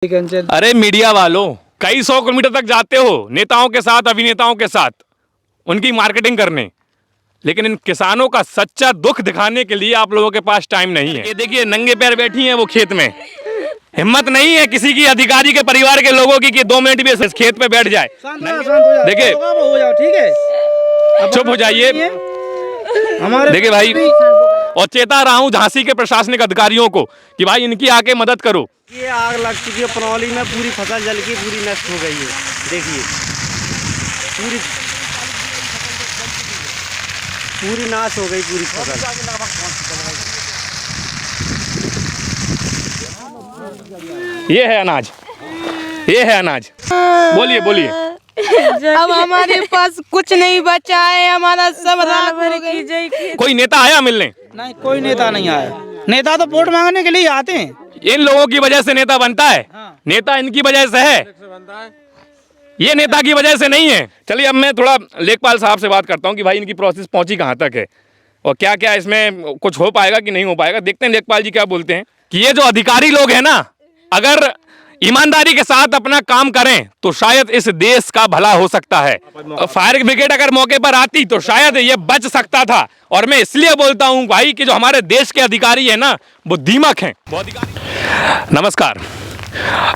अरे मीडिया वालों, कई 100 किलोमीटर तक जाते हो नेताओं के साथ, अभिनेताओं के साथ, उनकी मार्केटिंग करने, लेकिन इन किसानों का सच्चा दुख दिखाने के लिए आप लोगों के पास टाइम नहीं है। ये देखिए नंगे पैर बैठी हैं वो खेत में, हिम्मत नहीं है किसी की, अधिकारी के परिवार के लोगों की कि 2 मिनट भी इस खेत पे बैठ जाए। देखिए चुप हो जाइए। देखिए भाई, और चेता रहा हूं झांसी के प्रशासनिक अधिकारियों को कि भाई इनकी आके मदद करो। ये आग लग चुकी है पनौली में, पूरी फसल जल के पूरी नष्ट हो गई है। देखिए पूरी नाश हो गई पूरी फसल। ये है अनाज, ये है अनाज। बोलिए बोलिए। अब हमारे पास कुछ नहीं बचा है, हमारा सब राख हो गई। कोई नेता आया मिलने? नहीं, कोई नेता नहीं आया। नेता तो वोट मांगने के लिए आते हैं। इन लोगों की वजह से नेता बनता है। हाँ। नेता इनकी वजह से है, ये नेता की वजह से नहीं है। चलिए अब मैं थोड़ा लेखपाल साहब से बात करता हूँ कि भाई इनकी प्रोसेस पहुंची कहाँ तक है और क्या क्या इसमें कुछ हो पाएगा कि नहीं हो पाएगा। देखते हैं लेखपाल जी क्या बोलते हैं कि ये जो अधिकारी लोग हैं ना, अगर ईमानदारी के साथ अपना काम करें तो शायद इस देश का भला हो सकता है। फायर ब्रिगेड अगर मौके पर आती तो शायद ये बच सकता था। और मैं इसलिए बोलता हूं भाई कि जो हमारे देश के अधिकारी हैं ना, वो दीमक हैं। नमस्कार,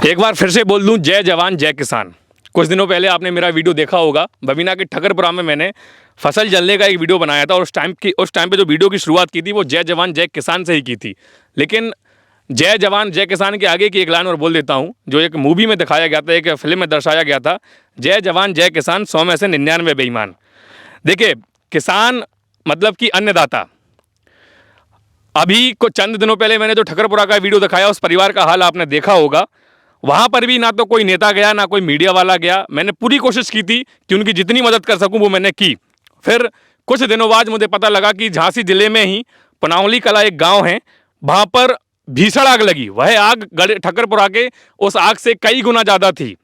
एक बार फिर से बोल दूं, जय जवान जय किसान। कुछ दिनों पहले आपने मेरा वीडियो देखा होगा, बबीना के ठकरपुरा में मैंने फसल जलने का एक वीडियो बनाया था और उस टाइम पे जो वीडियो की शुरुआत की थी वो जय जवान जय किसान से ही की थी। लेकिन जय जवान जय किसान के आगे की एक लाइन और बोल देता हूं, जो एक मूवी में दिखाया गया था, एक फिल्म में दर्शाया गया था, जय जवान जय किसान 100 में से 99 बेईमान। देखिए, किसान मतलब कि अन्नदाता। अभी कुछ चंद दिनों पहले मैंने जो ठकरपुरा का वीडियो दिखाया, उस परिवार का हाल आपने देखा होगा। वहाँ पर भी ना तो कोई नेता गया, ना कोई मीडिया वाला गया। मैंने पूरी कोशिश की थी कि उनकी जितनी मदद कर सकूँ वो मैंने की। फिर कुछ दिनों बाद मुझे पता लगा कि झांसी जिले में ही पनौली कला एक गाँव है, वहाँ पर भीषण आग लगी। वह आग ठक्करपुरा के उस आग से कई गुना ज़्यादा थी।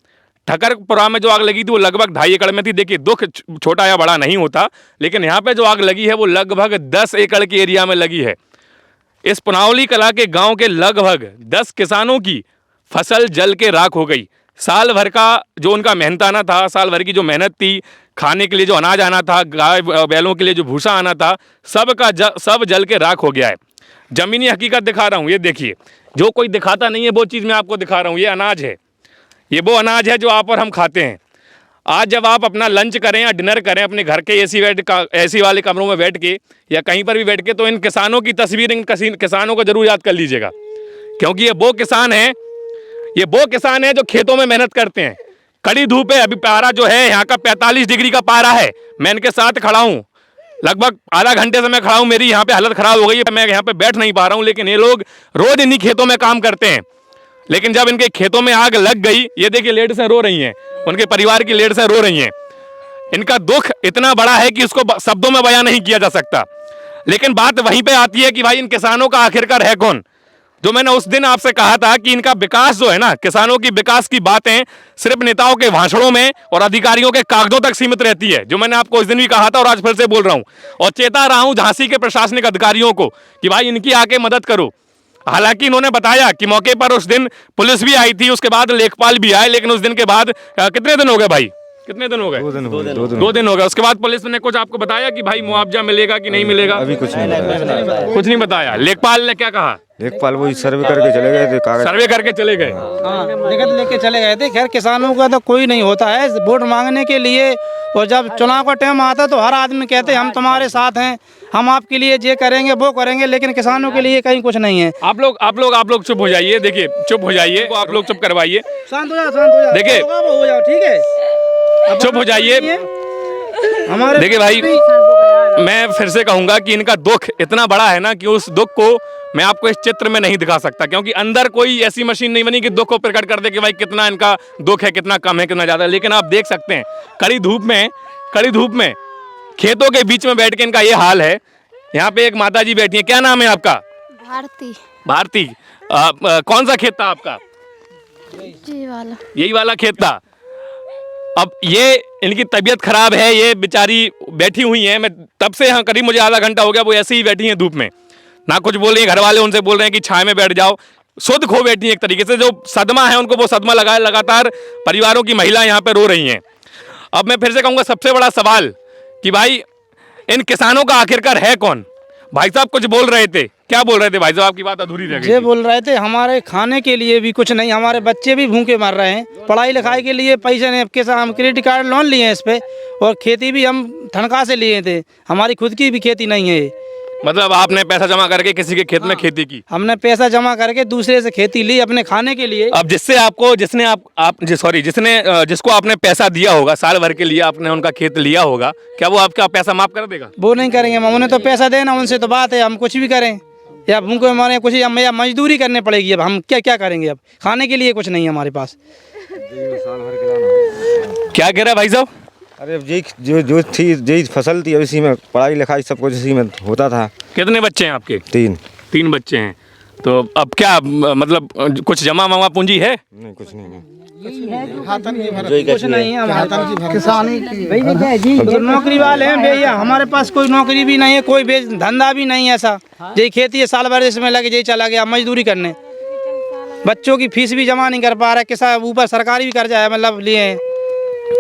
ठक्करपुरा में जो आग लगी थी वो लगभग 2.5 एकड़ में थी। देखिए, दुख छोटा या बड़ा नहीं होता, लेकिन यहाँ पे जो आग लगी है वो लगभग 10 एकड़ के एरिया में लगी है। इस पनौली कला के गांव के लगभग 10 किसानों की फसल जल के राख हो गई। साल भर का जो उनका मेहनताना था, साल भर की जो मेहनत थी, खाने के लिए जो अनाज आना था, गाय बैलों के लिए जो भूसा आना था, सब जल के राख हो गया है। जमीनी हकीकत दिखा रहा हूँ, ये देखिए। जो कोई दिखाता नहीं है वो चीज़ मैं आपको दिखा रहा हूँ। ये अनाज है, ये वो अनाज है जो आप और हम खाते हैं। आज जब आप अपना लंच करें या डिनर करें अपने घर के एसी वाले कमरों में बैठ के या कहीं पर भी बैठ के, तो इन किसानों की तस्वीर, इन किसानों को जरूर याद कर लीजिएगा, क्योंकि ये वो किसान है जो खेतों में मेहनत करते हैं। कड़ी धूप है, अभी पारा जो है यहाँ का 45 डिग्री का पारा है। मैं इनके साथ खड़ा हूँ, लगभग आधा घंटे से मैं खड़ा हूँ। मेरी यहाँ पे हालत खराब हो गई है, मैं यहाँ पे बैठ नहीं पा रहा हूँ। लेकिन ये लोग रोज इन्हीं खेतों में काम करते हैं। लेकिन जब इनके खेतों में आग लग गई, ये देखिए लेडीजें रो रही हैं, उनके परिवार की लेडीजें रो रही हैं। इनका दुख इतना बड़ा है कि उसको शब्दों में बयां नहीं किया जा सकता। लेकिन बात वहीं पे आती है कि भाई इन किसानों का आखिरकार है कौन। जो मैंने उस दिन आपसे कहा था कि इनका विकास जो है ना, किसानों की विकास की बातें सिर्फ नेताओं के भाषणों में और अधिकारियों के कागजों तक सीमित रहती है, जो मैंने आपको उस दिन भी कहा था और आज फिर से बोल रहा हूं। और चेता रहा हूं झांसी के प्रशासनिक अधिकारियों को कि भाई इनकी आके मदद करो। हालांकि इन्होंने बताया कि मौके पर उस दिन पुलिस भी आई थी, उसके बाद लेखपाल भी आए, लेकिन उस दिन के बाद कितने दिन हो गए भाई, कितने दिन हो गए? 2 दिन हो गए। उसके बाद पुलिस ने कुछ आपको बताया कि भाई मुआवजा मिलेगा कि नहीं मिलेगा? अभी कुछ नहीं बताया। लेखपाल ने क्या कहा? लेखपाल वही सर्वे करके चले गए थे, सर्वे करके चले गए। लिखित लेके चले गए थे। खैर, किसानों का तो कोई नहीं होता है वोट मांगने के लिए। और जब चुनाव का टाइम आता तो हर आदमी कहते हैं हम तुम्हारे साथ हैं, हम आपके लिए ये करेंगे वो करेंगे, लेकिन किसानों के लिए कहीं कुछ नहीं है। आप लोग चुप हो जाइए। देखिए, चुप हो जाइए, आप लोग चुप करवाइए। शांत हो जाओ। देखिए, हो जाओ, ठीक है, चुप हो जाइए। देखिए भाई, मैं फिर से कहूंगा कि इनका दुख इतना बड़ा है ना कि उस दुख को मैं आपको इस चित्र में नहीं दिखा सकता, क्योंकि अंदर कोई ऐसी मशीन नहीं बनी कि दुख को प्रकट कर दे कि भाई कितना इनका दुख है, कितना कम है, कितना ज्यादा। लेकिन आप देख सकते हैं कड़ी धूप में खेतों के बीच में बैठ के इनका ये हाल है। यहाँ पे एक माता जी बैठी है। क्या नाम है आपका? भारती। कौन सा खेत था आपका? यही वाला खेत था। अब ये इनकी तबीयत खराब है, ये बेचारी बैठी हुई हैं। मैं तब से यहाँ करीब मुझे आधा घंटा हो गया वो ऐसे ही बैठी हैं धूप में, ना कुछ बोल रही हैं। घर वाले उनसे बोल रहे हैं कि छाया में बैठ जाओ। सुध खो बैठी हैं एक तरीके से। जो सदमा है उनको वो सदमा लगा है, लगातार परिवारों की महिला यहाँ पे रो रही हैं। अब मैं फिर से कहूँगा सबसे बड़ा सवाल कि भाई इन किसानों का आखिरकार है कौन? भाई साहब कुछ बोल रहे थे, क्या बोल रहे थे भाई साहब? आपकी बात अधूरी रह गई ये थी। बोल रहे थे हमारे खाने के लिए भी कुछ नहीं, हमारे बच्चे भी भूखे मर रहे हैं, पढ़ाई लिखाई के लिए पैसे नहीं, के साथ हम क्रेडिट कार्ड लोन लिए हैं इस पे, और खेती भी हम तनख्वाह से लिए थे, हमारी खुद की भी खेती नहीं है। मतलब आपने पैसा जमा करके किसी के खेत में खेती की? हमने पैसा जमा करके दूसरे से खेती ली अपने खाने के लिए। अब जिससे आपको जिसको आपने पैसा दिया होगा साल भर के लिए, आपने उनका खेत लिया होगा, क्या वो आपका पैसा माफ कर देगा? वो नहीं करेंगे, उन्हें तो पैसा देना, उनसे तो बात है, हम कुछ भी करें या भूखे मारे कुछ, या मजदूरी करनी पड़ेगी। अब हम क्या क्या करेंगे? अब खाने के लिए कुछ नहीं है हमारे पास। क्या कह रहा है भाई साहब? अरे जो थी यही फसल थी, अब इसी में पढ़ाई लिखाई सब कुछ इसी में होता था। कितने बच्चे हैं आपके? 3 बच्चे हैं। तो अब क्या मतलब कुछ जमा ममा पूंजी है? नहीं, कुछ नहीं है। कुछ नहीं है हमारे किसानी की नौकरी वाले हैं भैया, हमारे पास कोई नौकरी भी नहीं है, कोई धंधा भी नहीं है ऐसा। यही खेती है, साल भर इसमें लगे यही चला गया मजदूरी करने, बच्चों की फीस भी जमा नहीं कर पा रहा है, किसान ऊपर सरकारी भी कर्जा है मतलब लिए हैं।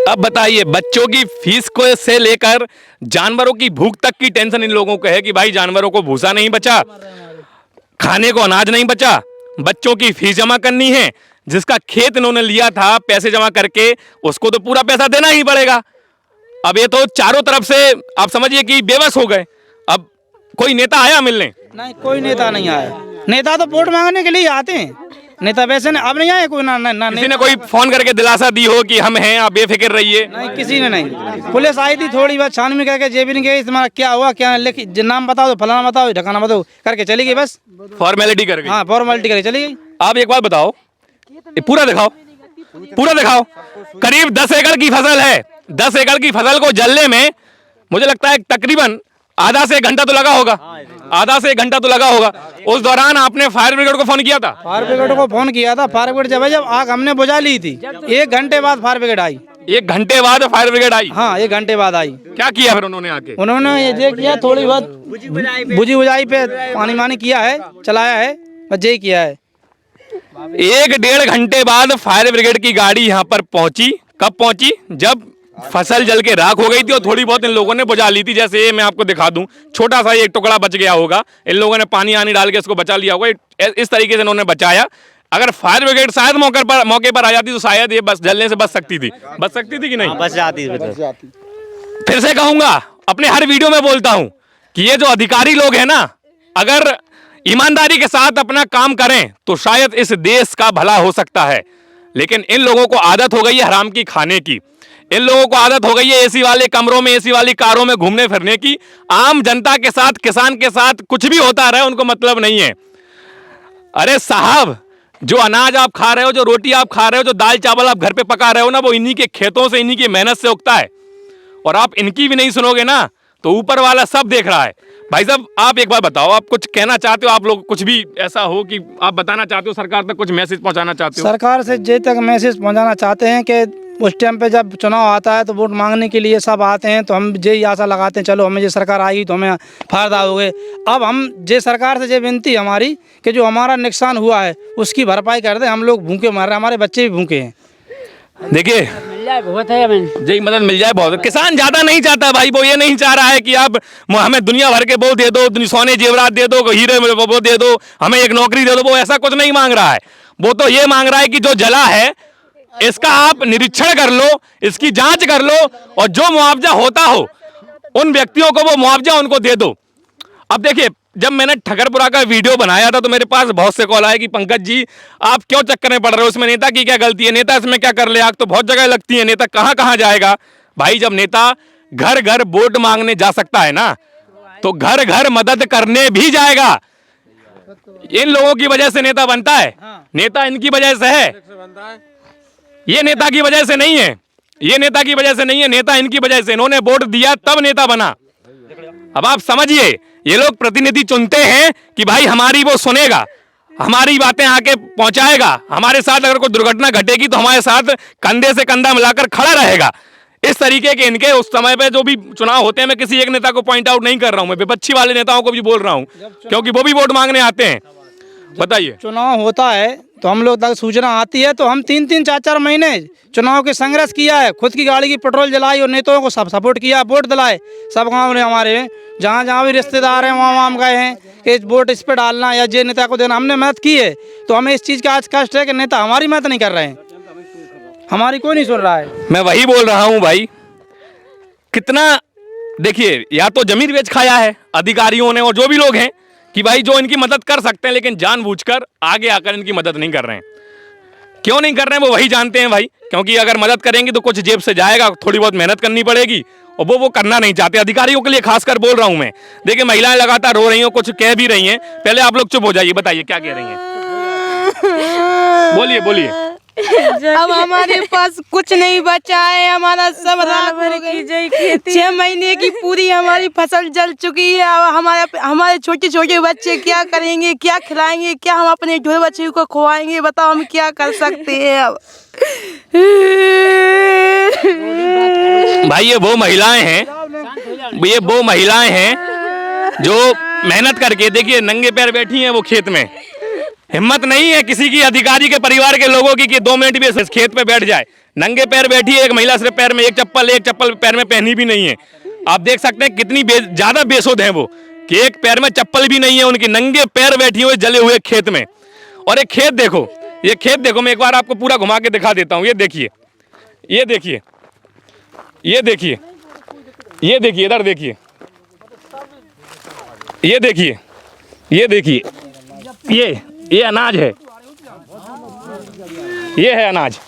अब बताइए, बच्चों की फीस को से लेकर जानवरों की भूख तक की टेंशन इन लोगों को है कि भाई जानवरों को भूसा नहीं बचा, खाने को अनाज नहीं बचा, बच्चों की फीस जमा करनी है, जिसका खेत इन्होंने लिया था पैसे जमा करके उसको तो पूरा पैसा देना ही पड़ेगा। अब ये तो चारों तरफ से आप समझिए कि बेबस हो गए। अब कोई नेता आया मिलने? नहीं, कोई नेता नहीं आया। नेता तो वोट मांगने के लिए आते हैं, नेता वैसे अब नहीं आए कोई। ना किसी ने कोई फोन करके दिलासा दी हो कि हम हैं, आप बेफिक्र रहिए? नहीं, किसी ने नहीं। पुलिस आई थी थोड़ी बहुत छानबीन करके, जेबी नहीं गई, तुम्हारा क्या हुआ क्या लिख, नाम बताओ, फलाना बताओ, ढकाना बताओ करके चली गई, बस फॉर्मेलिटी कर गई। हाँ, फॉर्मेलिटी करके चली गई। आप एक बात बताओ, ये पूरा दिखाओ, पूरा दिखाओ। करीब 10 एकड़ की फसल है। 10 एकड़ की फसल को जलने में मुझे लगता है तकरीबन आधा से 1 घंटा तो लगा होगा, आधा से 1 घंटा तो लगा होगा। उस दौरान आपने फायर ब्रिगेड को फोन किया था? फायर ब्रिगेड को फोन किया था, फायर ब्रिगेड जब आग हमने बुझा ली थी, 1 घंटे बाद फायर ब्रिगेड आई। 1 घंटे बाद फायर ब्रिगेड आई? हाँ, 1 घंटे बाद आई। क्या किया फिर उन्होंने आके? उन्होंने ये किया, थोड़ी बहुत बुझी बुझाई पे पानी मानी किया है, चलाया है, बस यही किया है। 1-1.5 घंटे बाद फायर ब्रिगेड की गाड़ी यहाँ पर पहुंची। कब पहुंची? जब फसल जल के राख हो गई थी और थोड़ी बहुत इन लोगों ने बुझा ली थी। जैसे ये मैं आपको दिखा दूं, छोटा सा ये एक टुकड़ा बच गया होगा, इन लोगों ने पानी आनी डाल के इसको बचा लिया होगा। इस तरीके से इन्होंने बचाया। अगर फायर ब्रिगेड शायद मौके पर आ जाती तो शायद ये बस जलने से बच सकती थी। बच सकती थी कि नहीं? बच जाती। फिर से कहूंगा, अपने हर वीडियो में बोलता हूं कि ये जो अधिकारी लोग हैं ना, अगर ईमानदारी के साथ अपना काम करें तो शायद इस देश का भला हो सकता है। लेकिन इन लोगों को आदत हो गई है हराम की खाने की, इन लोगों को आदत हो गई है एसी वाले कमरों में, एसी वाली कारों में घूमने फिरने की। आम जनता के साथ, किसान के साथ कुछ भी होता रहे उनको मतलब नहीं है। अरे साहब, जो अनाज आप खा रहे हो, जो रोटी आप खा रहे हो, जो दाल चावल आप घर पे पका रहे हो ना, वो इन्हीं के खेतों से, इन्हीं की मेहनत से उगता है। और आप इनकी भी नहीं सुनोगे ना तो ऊपर वाला सब देख रहा है। भाई साहब, आप एक बार बताओ, आप कुछ कहना चाहते हो? आप लोग कुछ भी ऐसा हो कि आप बताना चाहते हो, सरकार तक कुछ मैसेज पहुंचाना चाहते हो? सरकार से जे तक मैसेज पहुंचाना चाहते हैं कि उस टाइम पे जब चुनाव आता है तो वोट मांगने के लिए सब आते हैं, तो हम यही आशा लगाते हैं चलो हमें ये सरकार आएगी तो हमें फायदा हो गए। अब हम जे सरकार से ये विनती हमारी कि जो हमारा नुकसान हुआ है उसकी भरपाई कर दे। हम लोग भूखे मर रहे हैं, हमारे बच्चे भी भूखे हैं। देखिए, बहुत है, यही मदद मिल जाए बहुत। किसान ज्यादा नहीं चाहता भाई, वो ये नहीं चाह रहा है कि आप हमें दुनिया भर के वो दे दो, सोने जेवरात दे दो, हीरे वो दे दो, हमें एक नौकरी दे दो। वो ऐसा कुछ नहीं मांग रहा है। वो तो ये मांग रहा है कि जो जला है इसका आप निरीक्षण कर लो, इसकी जांच कर लो, और जो मुआवजा होता हो उन व्यक्तियों को वो मुआवजा उनको दे दो। अब देखिए, जब मैंने ठकरपुरा का वीडियो बनाया था तो मेरे पास बहुत से कॉल आए कि पंकज जी आप क्यों चक्कर में पड़ रहे हो, इसमें नेता की क्या गलती है, नेता इसमें क्या कर ले, आग तो बहुत जगह लगती है, नेता कहां कहां जाएगा। भाई, जब नेता घर घर वोट मांगने जा सकता है ना, तो घर घर मदद करने भी जाएगा। इन लोगों की वजह से नेता बनता है, नेता इनकी वजह से है, ये नेता की वजह से नहीं है, ये नेता की वजह से नहीं है, नेता इनकी वजह से। इन्होंने वोट दिया तब नेता बना। अब आप समझिए, ये लोग प्रतिनिधि चुनते हैं कि भाई हमारी वो सुनेगा, हमारी बातें आके पहुंचाएगा, हमारे साथ अगर कोई दुर्घटना घटेगी तो हमारे साथ कंधे से कंधा मिलाकर खड़ा रहेगा। इस तरीके के इनके उस समय पे जो भी चुनाव होते हैं, मैं किसी एक नेता को पॉइंट आउट नहीं कर रहा हूं, मैं विपक्षी वाले नेताओं को भी बोल रहा हूं, क्योंकि वो भी वोट मांगने आते हैं। बताइए। चुनाव होता है तो हम लोग तक सूचना आती है तो हम 3-3 4-4 महीने चुनाव के संघर्ष किया है, खुद की गाड़ी की पेट्रोल जलाई और नेताओं को सब सपोर्ट किया, वोट दिलाए सब गांव ने हमारे, जहाँ जहाँ भी रिश्तेदार हैं वहाँ गए हैं कि वोट इस पर डालना या जे नेता को देना, हमने मदद की है। तो हमें इस चीज़ का आज कष्ट है कि नेता हमारी मदद नहीं कर रहे हैं, हमारी कोई नहीं सुन रहा है। मैं वही बोल रहा हूँ भाई, कितना देखिए, या तो जमीन बेच खाया है अधिकारियों ने और जो भी लोग हैं कि भाई जो इनकी मदद कर सकते हैं लेकिन जानबूझकर आगे आकर इनकी मदद नहीं कर रहे हैं। क्यों नहीं कर रहे हैं वो वही जानते हैं भाई, क्योंकि अगर मदद करेंगे तो कुछ जेब से जाएगा, थोड़ी बहुत मेहनत करनी पड़ेगी और वो करना नहीं चाहते। अधिकारियों के लिए खासकर बोल रहा हूं मैं। देखिए महिलाएं लगातार रो रही हैं, कुछ कह भी रही हैं। पहले आप लोग चुप हो जाइए, बताइए क्या कह रही हैं, बोलिए बोलिए। अब हमारे पास कुछ नहीं बचा है, हमारा सब राख हो गई। 6 महीने की पूरी हमारी फसल जल चुकी है। अब हमारे छोटे छोटे बच्चे क्या करेंगे, क्या खिलाएंगे, क्या हम अपने ढोल बच्चे को खुआएंगे, बताओ हम क्या कर सकते हैं अब। भाई ये वो महिलाएं हैं जो मेहनत करके, देखिए नंगे पैर बैठी हैं वो खेत में। हिम्मत नहीं है किसी की, अधिकारी के परिवार के लोगों की, कि 2 मिनट भी इस खेत पे बैठ जाए। नंगे पैर बैठी है एक महिला, सिर्फ पैर में एक चप्पल पैर में पहनी भी नहीं है। आप देख सकते हैं कितनी ज्यादा बेसुध हैं वो, कि एक पैर में चप्पल भी नहीं है उनकी, नंगे पैर बैठी हुए जले हुए खेत में। और एक खेत देखो, ये खेत देखो, मैं एक बार आपको पूरा घुमा के दिखा देता हूँ। ये देखिए, ये देखिए, ये देखिए, ये देखिए, इधर देखिए, ये देखिए, ये देखिए, ये अनाज है, ये है अनाज,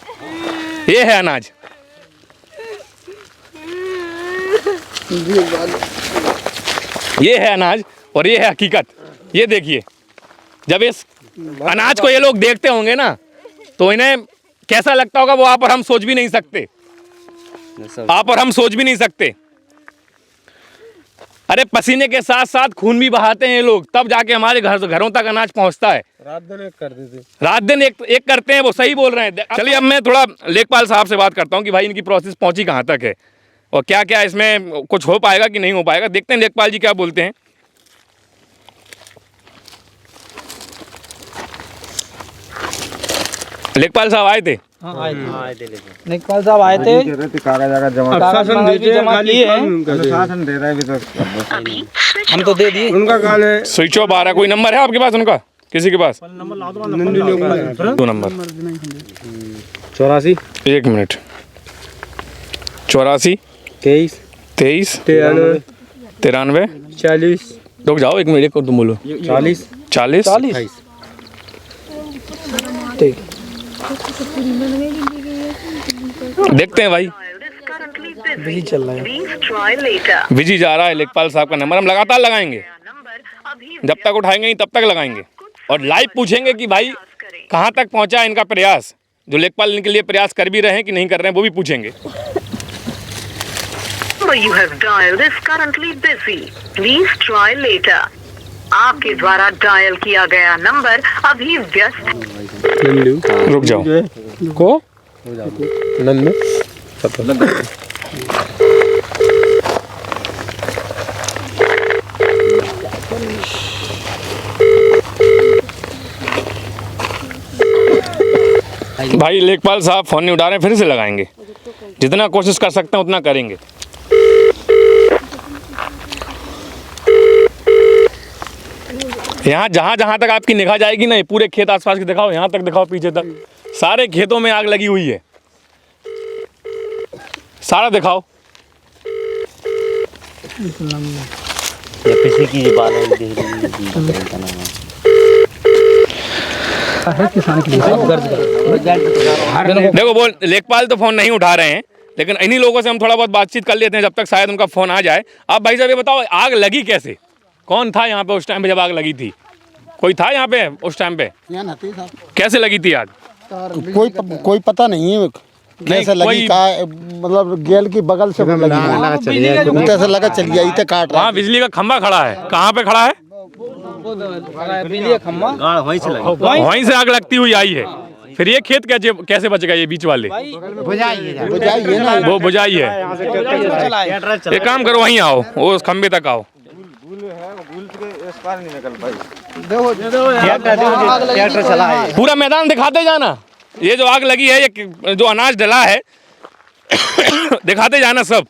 ये है अनाज। ये है अनाज और ये है हकीकत। ये देखिए, जब इस अनाज को ये लोग देखते होंगे ना तो इन्हें कैसा लगता होगा वो आप और हम सोच भी नहीं सकते, आप और हम सोच भी नहीं सकते। अरे पसीने के साथ साथ खून भी बहाते हैं ये लोग, तब जाके हमारे घरों तक अनाज पहुंचता है। रात दिन एक कर देते, रात दिन एक करते हैं, वो सही बोल रहे हैं। चलिए अब मैं थोड़ा लेखपाल साहब से बात करता हूं कि भाई इनकी प्रोसेस पहुंची कहां तक है और क्या क्या इसमें कुछ हो पाएगा कि नहीं हो पाएगा। देखते हैं लेखपाल जी क्या बोलते हैं। लेखपाल साहब आए थे? लेखपाल साहब आए थे, कागज जमा किए हैं, अनुशासन दे रहा है अभी तो। हम तो दे दिए। उनका काल है स्विच ऑफ आ रहा है। कोई नंबर है आपके पास उनका, किसी के पास? 2 नंबर 84 1 मिनट 84 23 23 93 40 रुक जाओ 1 मिनट, तुम बोलो। 40 40 ठीक। देखते हैं भाई, बिजी चल रहा है, बिजी जा रहा है। लेखपाल साहब का नंबर हम लगातार लगाएंगे, जब तक उठाएंगे नहीं तब तक लगाएंगे और लाइव पूछेंगे कि भाई कहाँ तक पहुँचा है इनका प्रयास। जो लेखपाल इनके लिए प्रयास कर भी रहे हैं कि नहीं कर रहे हैं वो भी पूछेंगे। You have dialed is currently busy. Please try later. आपके द्वारा डायल किया गया नंबर अभी व्यस्त। रुक जाओ को नन्नू भाई लेखपाल साहब फोन नहीं उठा रहे हैं, फिर से लगाएंगे। जितना कोशिश कर सकते हैं उतना करेंगे। यहाँ जहाँ तक आपकी निगाह जाएगी ना, पूरे खेत आसपास के दिखाओ, यहाँ तक दिखाओ, पीछे तक सारे खेतों में आग लगी हुई है, सारा दिखाओ। पीछे की बाल देखो बोल, लेखपाल तो फोन नहीं उठा रहे हैं, लेकिन इन्हीं लोगों से हम थोड़ा बहुत बातचीत कर लेते हैं जब तक शायद उनका फोन आ जाए। आप भाई साहब ये बताओ, आग लगी कैसे? कौन था यहाँ पे उस टाइम पे जब आग लगी थी? कोई था यहाँ पे उस टाइम पे? कैसे लगी थी आग? कोई पता नहीं है कैसे लगी, मतलब गेल की बगल से लगी, कैसे लगा चली आई थी काट रहा। वहाँ बिजली का खंभा खड़ा है, कहाँ पे खड़ा है? बिजली का खंभा वहीं से आग लगती हुई आई है। फिर ये खेत कैसे बच गए? ये बीच वाले बुझाइए ना, वो बुझाई है। एक काम करो, वहीं आओ, वो उस खंभे तक आओ, भूल के इस पार नहीं निकल पाई। ट्रैक्टर चला है। पूरा मैदान दिखाते जाना, ये जो आग लगी है, ये जो अनाज डला है दिखाते जाना सब।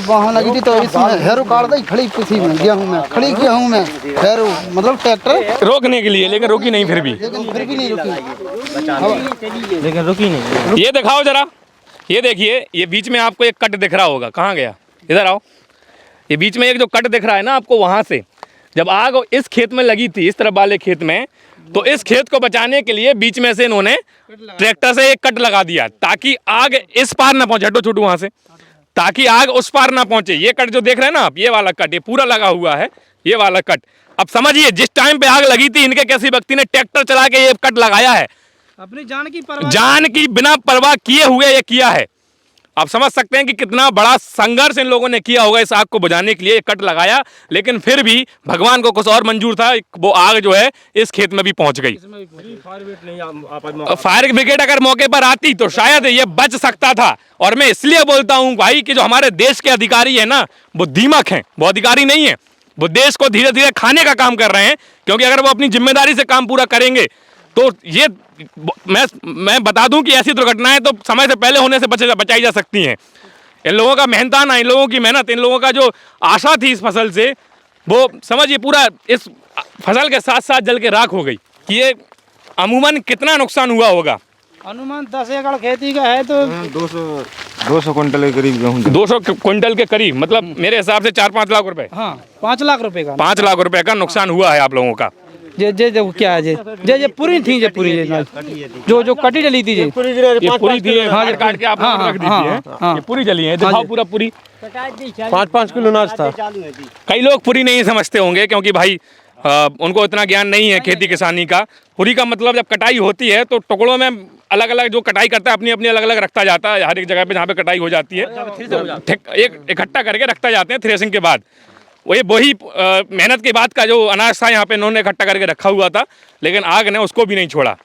वहाँ लगी थी तो इसमें हेरो काट दी खड़ी किसी में गेहूँ में, खड़ी गेहूँ में हेरो मतलब ट्रैक्टर रोकने के लिए, लेकिन रुकी नहीं फिर भी। लेकिन फिर भी नहीं रुकी। लेकिन रुकी नहीं। ये दिखाओ जरा, ये देखिए, ये बीच में आपको एक कट दिख रहा होगा, कहाँ गया, इधर आओ। ये बीच में एक जो कट दिख रहा है ना आपको, वहाँ से जब आग इस खेत में लगी थी, इस तरफ वाले खेत में, तो इस खेत को बचाने के लिए बीच में से इन्होंने ट्रैक्टर से एक कट लगा दिया ताकि आग इस पार ना पहुंचे, हटो छोटू वहां से, ताकि आग उस पार ना पहुंचे। ये कट जो देख रहे हैं ना आप, ये वाला कट, ये पूरा लगा हुआ है, ये वाला कट। अब समझिए, जिस टाइम पे आग लगी थी, इनके किसी व्यक्ति ने ट्रैक्टर चला के ये कट लगाया है, अपनी जान की बिना परवाह किए हुए ये किया है। आप समझ सकते हैं कि कितना बड़ा संघर्ष इन लोगों ने किया होगा इस आग को बुझाने के लिए, कट लगाया, लेकिन फिर भी भगवान को कुछ और मंजूर था, वो आग जो है इस खेत में भी पहुंच गई। फायर ब्रिगेड अगर मौके पर आती तो शायद ये बच सकता था। और मैं इसलिए बोलता हूं भाई कि जो हमारे देश के अधिकारी है ना, वो दीमक हैं, वो अधिकारी नहीं है, वो देश को धीरे धीरे खाने का काम कर रहे हैं। क्योंकि अगर वो अपनी जिम्मेदारी से काम पूरा करेंगे तो ये मैं बता दूं कि ऐसी दुर्घटनाएं तो समय से पहले होने से बचाई जा सकती हैं। इन लोगों का मेहनताना, इन लोगों की मेहनत, इन लोगों का जो आशा थी इस फसल से, वो समझिए पूरा इस फसल के साथ साथ जल के राख हो गई। कि ये अमूमन कितना नुकसान हुआ होगा? अनुमान 10 एकड़ खेती का है तो 200 कुंटल के करीब गेहूँ। 200 क्विंटल के करीब, मतलब मेरे हिसाब से 4-5 लाख रुपए। हाँ, 5 लाख रुपए का, 5 लाख रुपए का नुकसान हुआ है आप लोगों का। जे क्या है जे पूरी थी, जे पूरी जो कटी जली थी, ये पूरी थी, हाँ, काट के आप रख दी थी, ये पूरी जली है। दिखाओ पूरा पूरी 5-5 किलो अनाज था। कई लोग पूरी नहीं समझते होंगे क्योंकि भाई उनको इतना ज्ञान नहीं है खेती किसानी का। पूरी का मतलब जब कटाई होती है तो टुकड़ों में अलग अलग जो कटाई करता है अपनी अपनी अलग अलग रखता जाता है। हर एक जगह पे जहाँ पे कटाई हो जाती है एक इकट्ठा करके रखता जाते हैं थ्रेसिंग के बाद। वही मेहनत के बाद का जो अनाज था यहाँ पे इन्होंने इकट्ठा करके रखा हुआ था, लेकिन आग ने उसको भी नहीं छोड़ा।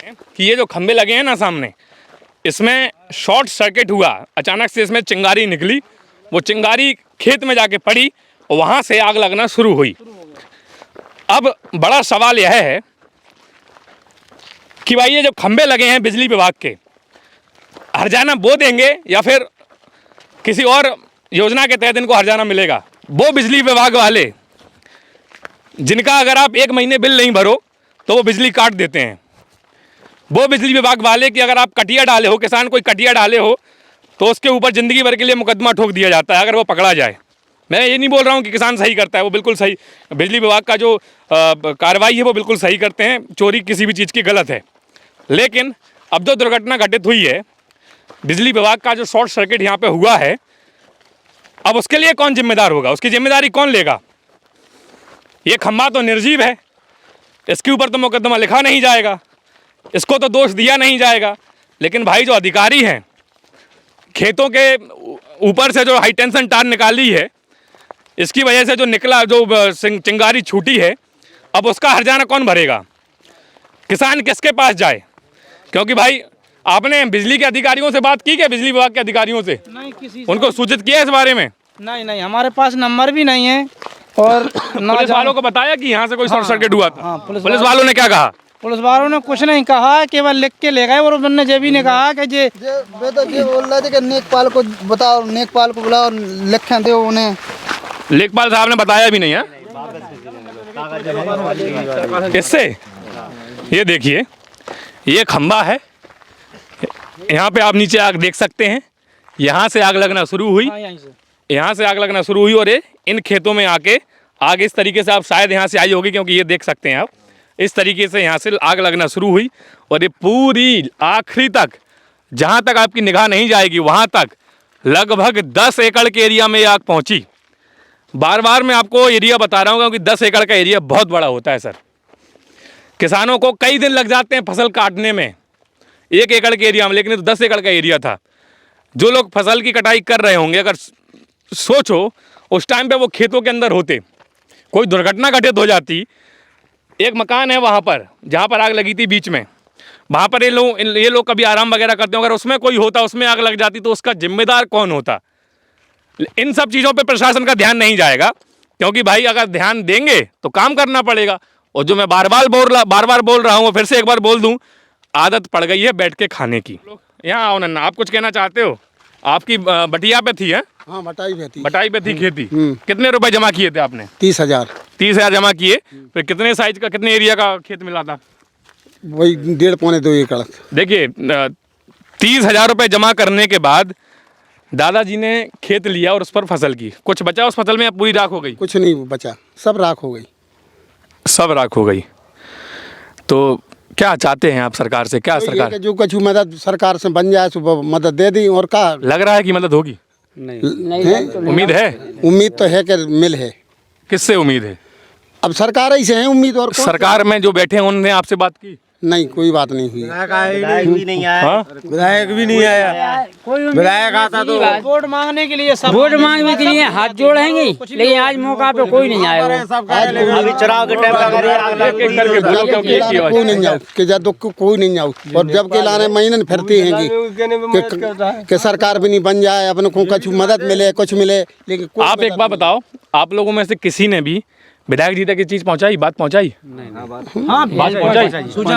कि ये जो खंभे लगे हैं ना सामने, इसमें शॉर्ट सर्किट हुआ, अचानक से इसमें चिंगारी निकली, वो चिंगारी खेत में जाके पड़ी और वहाँ से आग लगना शुरू हुई। अब बड़ा सवाल यह है कि भाई ये जो खंभे लगे हैं बिजली विभाग के, हर्जाना वो देंगे या फिर किसी और योजना के तहत इनको हर्जाना मिलेगा? वो बिजली विभाग वाले जिनका अगर आप 1 महीने बिल नहीं भरो तो वो बिजली काट देते हैं। वो बिजली विभाग वाले कि अगर आप कटिया डाले हो, किसान कोई कटिया डाले हो, तो उसके ऊपर ज़िंदगी भर के लिए मुकदमा ठोक दिया जाता है अगर वो पकड़ा जाए। मैं ये नहीं बोल रहा हूँ कि किसान सही करता है, वो बिल्कुल सही, बिजली विभाग का जो कार्रवाई है वो बिल्कुल सही करते हैं, चोरी किसी भी चीज़ की गलत है। लेकिन अब जो दुर्घटना घटित हुई है, बिजली विभाग का जो शॉर्ट सर्किट यहाँ पे हुआ है, अब उसके लिए कौन जिम्मेदार होगा? उसकी जिम्मेदारी कौन लेगा? ये खंभा तो निर्जीव है, इसके ऊपर तो मुकदमा लिखा नहीं जाएगा, इसको तो दोष दिया नहीं जाएगा। लेकिन भाई जो अधिकारी हैं, खेतों के ऊपर से जो हाई टेंशन तार निकाली है, इसकी वजह से जो निकला, जो चिंगारी छूटी है, अब उसका हर्जाना कौन भरेगा? किसान किसके पास जाए? क्योंकि भाई आपने बिजली के अधिकारियों से बात की क्या? बिजली विभाग के अधिकारियों से नहीं, किसी उनको सूचित किया इस बारे में? नहीं, हमारे पास नंबर भी नहीं है। और पुलिस वालों को बताया कि यहाँ से कोई शॉर्ट सर्किट हुआ था? हाँ, पुलिस वालों ने क्या कहा? पुलिस वालों ने कुछ नहीं कहा, केवल लिख के ले गए। और उन्होंने ये भी नहीं कहा कि ये बोल रहे थे कि नेकपाल को बताओ, नेकपाल को बुलाओ, लिखें दो उन्हें। लेखपाल साहब ने बताया भी नहीं है इससे। ये देखिए, ये खंबा है, यहाँ पे आप नीचे आग देख सकते हैं, यहाँ से आग लगना शुरू हुई, यहाँ से आग लगना शुरू हुई और ये इन खेतों में आके आग इस तरीके से, आप शायद यहाँ से आई होगी क्योंकि ये देख सकते हैं आप, इस तरीके से यहाँ से आग लगना शुरू हुई और ये पूरी आखिरी तक, जहाँ तक आपकी निगाह नहीं जाएगी वहाँ तक लगभग 10 एकड़ के एरिया में ये आग पहुँची। बार बार मैं आपको एरिया बता रहा हूँ क्योंकि 10 एकड़ का एरिया बहुत बड़ा होता है सर। किसानों को कई दिन लग जाते हैं फसल काटने में 1 एकड़ के एरिया में, लेकिन तो 10 एकड़ का एरिया था। जो लोग फसल की कटाई कर रहे होंगे, अगर सोचो उस टाइम पे वो खेतों के अंदर होते, कोई दुर्घटना घटित हो जाती, एक मकान है वहाँ पर जहाँ पर आग लगी थी बीच में, वहाँ पर ये लोग कभी आराम वगैरह करते हो, अगर उसमें कोई होता, उसमें आग लग जाती तो उसका जिम्मेदार कौन होता? इन सब चीज़ों पे प्रशासन का ध्यान नहीं जाएगा, क्योंकि भाई अगर ध्यान देंगे तो काम करना पड़ेगा। और जो मैं बार बार बोल रहा हूँ, फिर से एक बार बोल दूँ, आदत पड़ गई है बैठ के खाने की। यहाँ आओ नन्ना, आप कुछ कहना चाहते हो? आपकी बटिया पे थी है? हाँ, बटाई पे थी। बटाई पे थी खेती। कितने रुपए जमा किए थे आपने? 30,000। 30,000 जमा किए। फिर कितने साइज का, कितने एरिया का खेत मिला था? वही 1.5 पौने 2 एकड़। देखिए 30,000 रुपये जमा करने के बाद दादाजी ने खेत लिया और उस पर फसल की, कुछ बचा उस फसल में? पूरी राख हो गई? कुछ नहीं बचा, सब राख हो गई। सब राख हो गई। तो क्या चाहते हैं आप सरकार से? क्या सरकार जो कुछ मदद सरकार से बन जाए तो मदद दे दी। और क्या लग रहा है कि मदद होगी? उम्मीद है? उम्मीद तो है कि मिल है। किससे उम्मीद है? अब सरकार ही से है उम्मीद। और कौन? सरकार में जो बैठे हैं उन्होंने आपसे बात की? नहीं, कोई बात नहीं हुई। विधायक भी नहीं आया। हाँ? विधायक भी नहीं आया। विधायक आता तो वोट मांगने के लिए, सब वोट मांगने के लिए हाथ जोड़ेंगे, लेकिन आज मौका पे कोई नहीं आया। अभी चुनाव के टाइम कोई नहीं जाओ कि जब कोई नहीं जाओ। और जब के लाने महीने फिरती हैं कि सरकार भी नहीं बन जाए, अपने को कुछ मदद मिले, कुछ मिले, लेकिन आप एक बात बताओ, आप लोगों में से किसी ने भी विधायक जी तक ये चीज पहुंचाई, बात पहुंचाई? हाँ, बात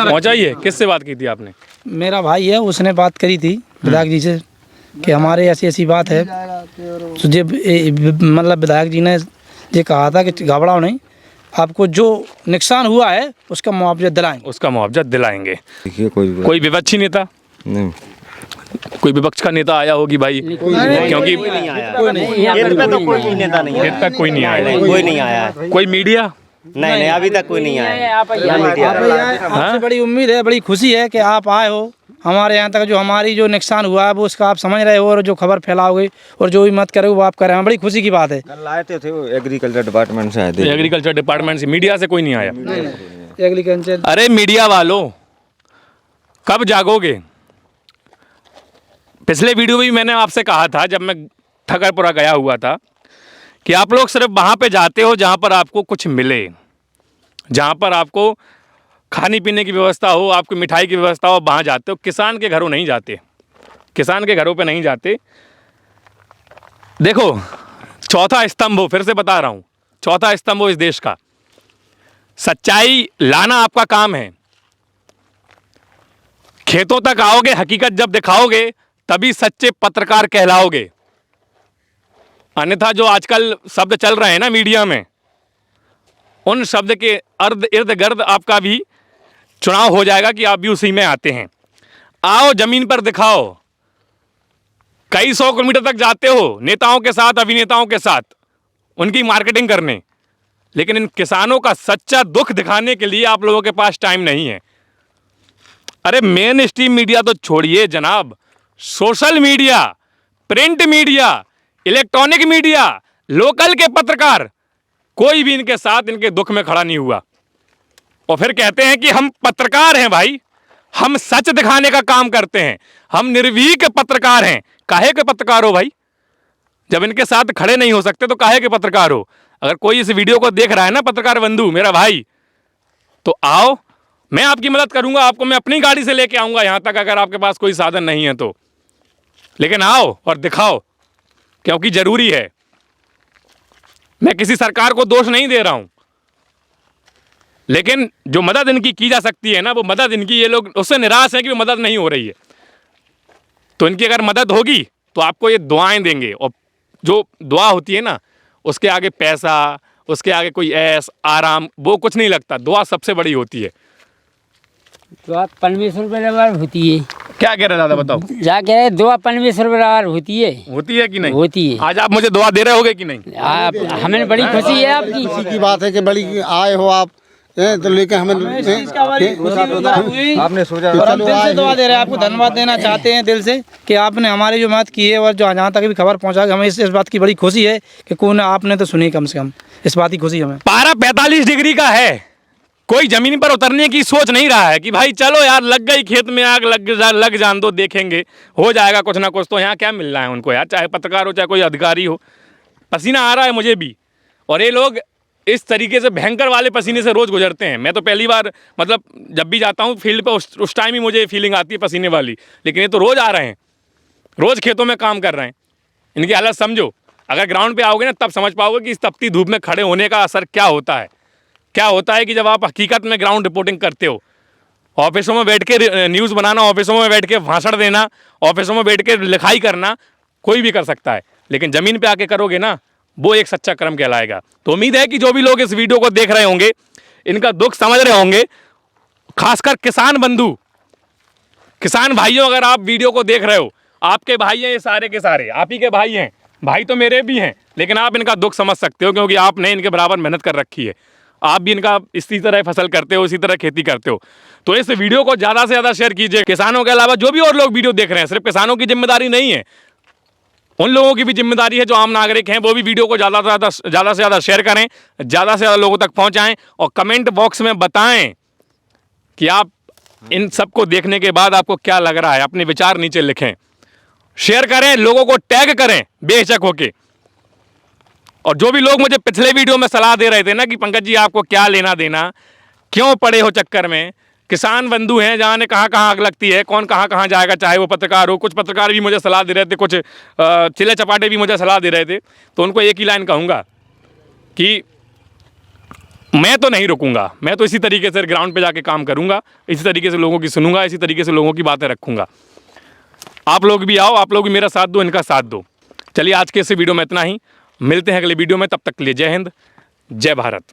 पहुंचाई है। किससे बात की थी आपने? मेरा भाई है, उसने बात करी थी विधायक जी से कि हमारे ऐसी ऐसी बात है। तो जब मतलब विधायक जी ने ये कहा था कि घबराओ नहीं, आपको जो नुकसान हुआ है उसका मुआवजा दिलाएंगे। उसका मुआवजा दिलाएंगे। देखिए कोई विपक्षी नेता नहीं, कोई विपक्ष का नेता आया होगी भाई? क्योंकि खेत पे तो कोई नेता नहीं खेत तक कोई नहीं आया। कोई नहीं आया। कोई मीडिया? नहीं, अभी तक कोई नहीं आया। आपसे बड़ी उम्मीद है, बड़ी खुशी है कि आप आए हो हमारे यहाँ तक। जो हमारी जो नुकसान हुआ है वो उसका आप समझ रहे हो, और जो खबर फैलाओगे और जो भी मत करोगे वो आप कर रहे हैं। बड़ी खुशी की बात है। कल आए थे वो एग्रीकल्चर डिपार्टमेंट से आए थे। एग्रीकल्चर डिपार्टमेंट से? मीडिया से कोई नहीं आया? एग्रीकल्चर। अरे मीडिया वालों, कब जागोगे? पिछले वीडियो में भी मैंने आपसे कहा था, जब मैं ठकरपुरा गया हुआ था, कि आप लोग सिर्फ वहाँ पे जाते हो जहाँ पर आपको कुछ मिले, जहाँ पर आपको खाने पीने की व्यवस्था हो, आपको मिठाई की व्यवस्था हो, वहाँ जाते हो। किसान के घरों नहीं जाते, किसान के घरों पे नहीं जाते। देखो, चौथा स्तंभ हो, फिर से बता रहा हूँ, चौथा स्तंभ हो इस देश का, सच्चाई लाना आपका काम है। खेतों तक आओगे, हकीकत जब दिखाओगे तभी सच्चे पत्रकार कहलाओगे। अन्यथा जो आजकल शब्द चल रहे हैं ना मीडिया में, उन शब्द के इर्द गिर्द आपका भी चुनाव हो जाएगा कि आप भी उसी में आते हैं। आओ, जमीन पर दिखाओ। कई 100 किलोमीटर तक जाते हो नेताओं के साथ, अभिनेताओं के साथ, उनकी मार्केटिंग करने, लेकिन इन किसानों का सच्चा दुख दिखाने के लिए आप लोगों के पास टाइम नहीं है। अरे मेन स्ट्रीम मीडिया तो छोड़िए जनाब, social media, print media, electronic media, local के पत्रकार, कोई भी इनके साथ इनके दुख में खड़ा नहीं हुआ। और फिर कहते हैं कि हम पत्रकार हैं। भाई, हम सच दिखाने का काम करते हैं, हम निर्भीक पत्रकार हैं। काहे के पत्रकार हो भाई? जब इनके साथ खड़े नहीं हो सकते तो काहे के पत्रकार हो? अगर कोई इस वीडियो को देख रहा है ना पत्रकार बंधु, मेरा भाई, तो आओ, मैं आपकी मदद करूंगा। आपको मैं अपनी गाड़ी से लेके आऊंगा यहां तक, अगर आपके पास कोई साधन नहीं है तो। लेकिन आओ और दिखाओ, क्योंकि जरूरी है। मैं किसी सरकार को दोष नहीं दे रहा हूं, लेकिन जो मदद इनकी की जा सकती है ना, वो मदद इनकी, ये लोग उससे निराश हैं कि वो मदद नहीं हो रही है। तो इनकी अगर मदद होगी तो आपको ये दुआएं देंगे, और जो दुआ होती है ना, उसके आगे पैसा, उसके आगे कोई ऐश आराम, वो कुछ नहीं लगता। दुआ सबसे बड़ी होती है। दुआ परमेश्वर बराबर होती है। क्या कह रहे दादा, बताओ? क्या कह रहे? दुआ परमेश्वर बराबर होती है। होती है कि नहीं? होती है। आज आप मुझे दुआ दे रहे होगे कि नहीं? आप, हमें बड़ी खुशी है आपकी। खुशी की बात है कि बड़ी आए हो आप, तो लेकर हमें आपने सोचा और हम दिल से दुआ दे रहे हैं, आपको धन्यवाद देना चाहते हैं दिल से कि आपने हमारी जो मदद की है, और जो जहाँ तक भी खबर पहुँचा, हमें इस बात की बड़ी खुशी है कि कौन आपने तो सुनी, कम से कम इस बात की खुशी हमें। पारा 45 डिग्री का है, कोई जमीन पर उतरने की सोच नहीं रहा है कि भाई चलो यार, लग गई खेत में आग, लग जान दो, देखेंगे हो जाएगा कुछ ना कुछ। तो यहाँ क्या मिल रहा है उनको यार, चाहे पत्रकार हो चाहे कोई अधिकारी हो, पसीना आ रहा है मुझे भी। और ये लोग इस तरीके से भयंकर वाले पसीने से रोज़ गुजरते हैं। मैं तो पहली बार मतलब जब भी जाता हूँ फील्ड पे उस टाइम ही मुझे फीलिंग आती है पसीने वाली, लेकिन ये तो रोज़ आ रहे हैं, रोज़ खेतों में काम कर रहे हैं। इनकी हालत समझो, अगर ग्राउंड पे आओगे ना तब समझ पाओगे कि इस तपती धूप में खड़े होने का असर क्या होता है। क्या होता है कि जब आप हकीकत में ग्राउंड रिपोर्टिंग करते हो, ऑफिसों में बैठ के न्यूज़ बनाना, ऑफिसों में बैठ के भाषण देना, ऑफिसों में बैठ के लिखाई करना कोई भी कर सकता है, लेकिन ज़मीन पे आके करोगे ना, वो एक सच्चा कर्म कहलाएगा। तो उम्मीद है कि जो भी लोग इस वीडियो को देख रहे होंगे इनका दुख समझ रहे होंगे, खासकर किसान बंधु, किसान भाइयों, अगर आप वीडियो को देख रहे हो, आपके भाई हैं ये सारे के सारे, आप ही के भाई हैं, भाई तो मेरे भी हैं, लेकिन आप इनका दुख समझ सकते हो क्योंकि आपने इनके बराबर मेहनत कर रखी है। आप भी इनका इसी तरह फसल करते हो, इसी तरह खेती करते हो। तो इस वीडियो को ज़्यादा से ज़्यादा शेयर कीजिए। किसानों के अलावा जो भी और लोग वीडियो देख रहे हैं, सिर्फ किसानों की जिम्मेदारी नहीं है, उन लोगों की भी जिम्मेदारी है जो आम नागरिक हैं, वो भी वीडियो को ज़्यादा से ज़्यादा शेयर करें, ज़्यादा से ज़्यादा लोगों तक पहुँचाएँ और कमेंट बॉक्स में बताएँ कि आप इन सबको देखने के बाद आपको क्या लग रहा है। अपने विचार नीचे लिखें, शेयर करें, लोगों को टैग करें बेहिचक होके। और जो भी लोग मुझे पिछले वीडियो में सलाह दे रहे थे ना कि पंकज जी आपको क्या लेना देना, क्यों पड़े हो चक्कर में, किसान बंधु हैं, जाने कहाँ कहाँ आग लगती है, कौन कहाँ कहाँ जाएगा, चाहे वो पत्रकार हो। कुछ पत्रकार भी मुझे सलाह दे रहे थे, कुछ चिल्ले चपाटे भी मुझे सलाह दे रहे थे। तो उनको एक ही लाइन कहूँगा कि मैं तो नहीं रुकूंगा, मैं तो इसी तरीके से ग्राउंड पे जाके काम करूँगा, इसी तरीके से लोगों की सुनूंगा, इसी तरीके से लोगों की बातें रखूँगा। आप लोग भी आओ, आप लोग भी मेरा साथ दो, इनका साथ दो। चलिए आज के इस वीडियो में इतना ही, मिलते हैं अगले वीडियो में, तब तक के लिए जय हिंद, जय भारत।